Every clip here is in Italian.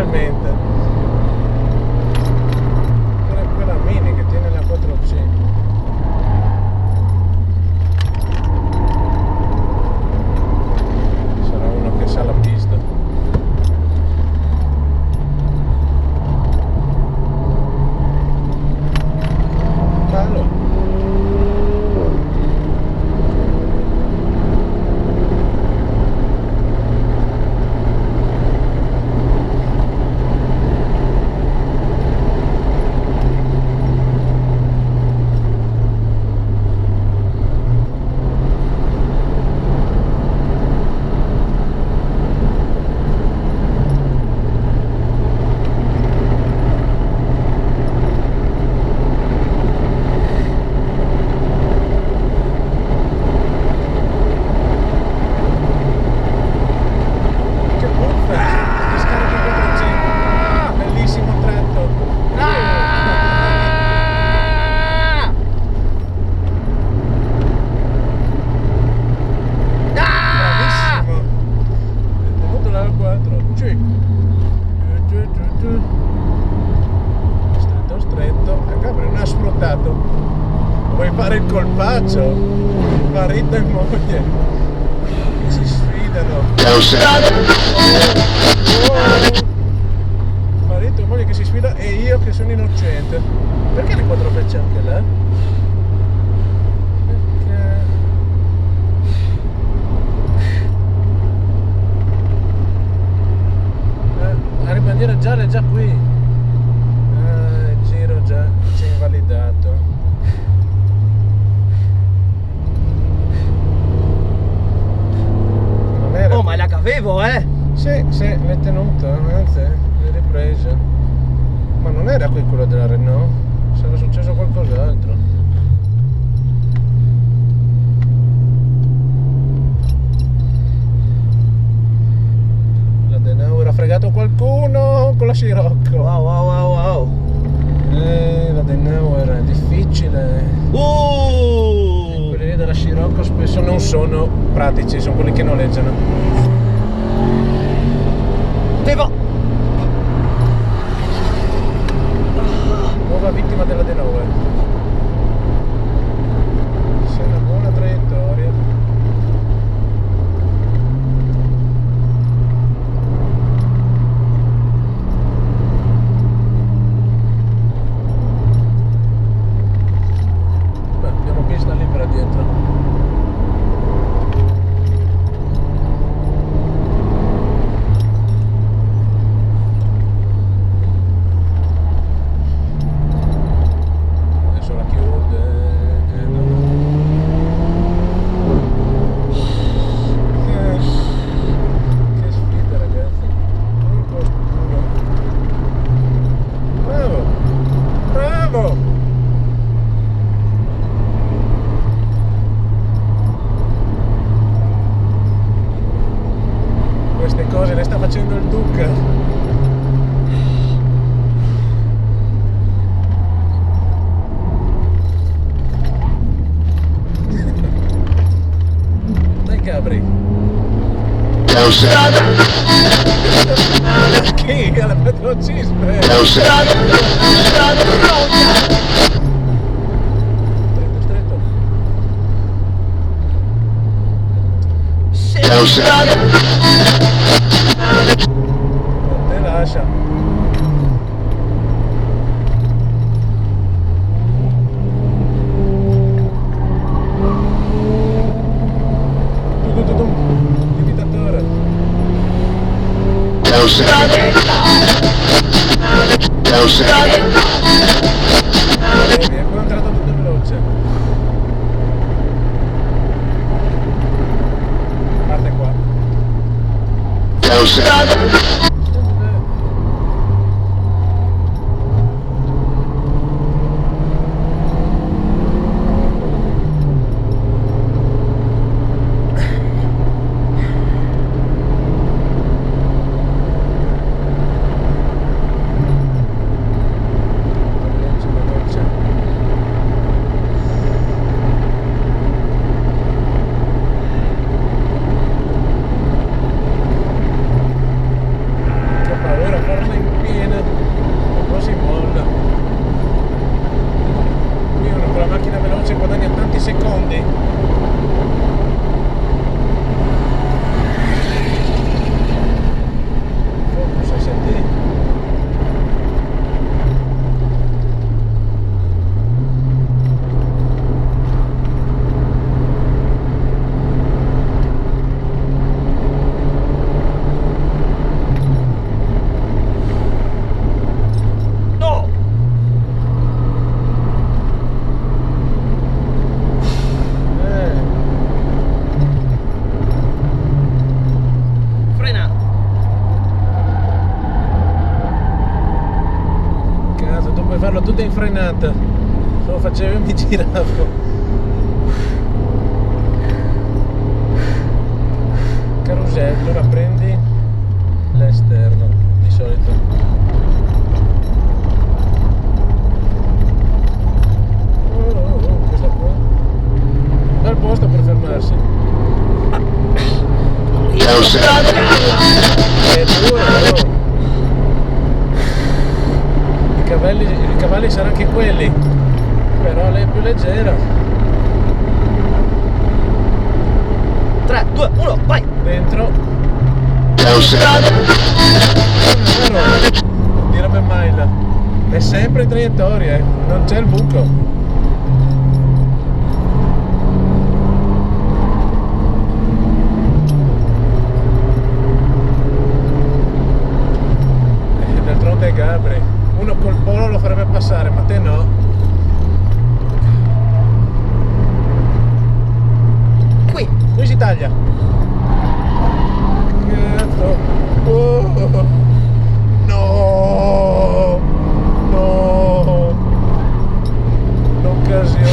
probabilmente. Pure quella Mini che tiene la 4C. Sarà uno che sa la pista. Bello. Vuoi fare il colpaccio? Marito e moglie si sfidano. Marito e moglie che si sfidano e io che sono innocente. Perché le 4 frecce anche là? La ribandiera gialla è già qui. Il giro già si è invalidato. Oh, ma la che avevo, Sì, l'hai tenuta, anzi, l'hai ripresa. Ma non era qui quello della Renault? Sarà successo qualcos'altro. La Denauer ha fregato qualcuno con la Scirocco. Wow. La Denauer è difficile. Quelli della Scirocco spesso non sono pratici, sono quelli che noleggiano. Nuova vittima della Denauer. Sei una buona traiettoria. Beh, abbiamo pista libera dietro. Queste cose le sta facendo il Duca. Dai Gabri. Chi? Alla patrocismo. Stretto. Non te lascia. Limitatore. Via, qua è entrato tutto veloce. Parte qua. frenata. Se lo facevo e mi giravo. Carosello, ora prendi l'esterno di solito. Questo qua. Bel posto per fermarsi. È duro, no? I cavalli saranno anche quelli, però lei è più leggera. 3, 2, 1, vai! Dentro. Direbbe Maila. È sempre in traiettoria, non c'è il buco. D'altronde è Gabri. Uno col polo lo farebbe passare, ma te no. Qui si taglia. Cazzo. Oh. No. No. L'occasione.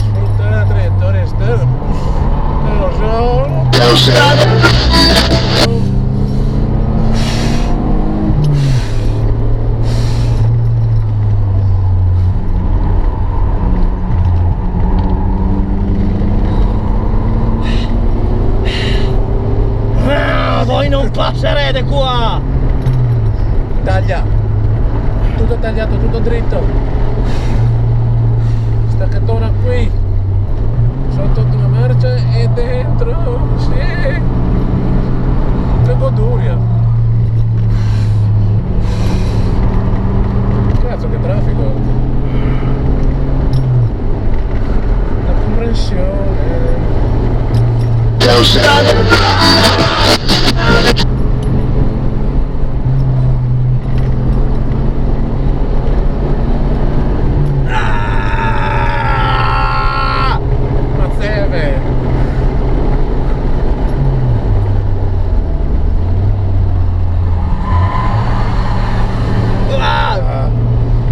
Sfrutta la traiettoria esterna. Non lo so. Voi non passerete qua! Taglia. Tutto tagliato, tutto dritto. Staccatona qui. Sotto una marcia e dentro. Sì. Che goduria. Cazzo che traffico. La comprensione.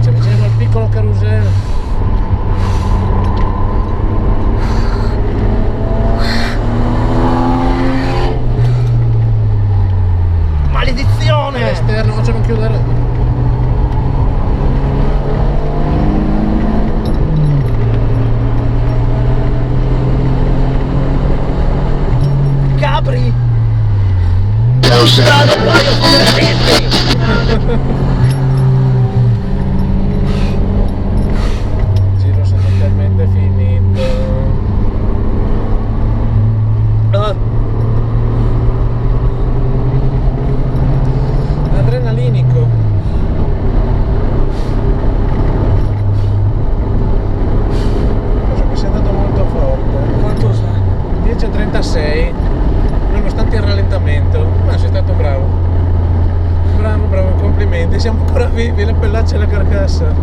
Ci avviciniamo al piccolo carosello. Maledizione! All'esterno, facciamo chiudere. Capri! Non voglio foderti! Giro sostanzialmente finito. Adrenalinico. Penso che sia andato molto forte. Quanto sa? 10:36, nonostante il rallentamento. Ma sei stato bravo. Bravo, bravo, complimenti. Siamo ancora vivi, la pellaccia e la carcassa.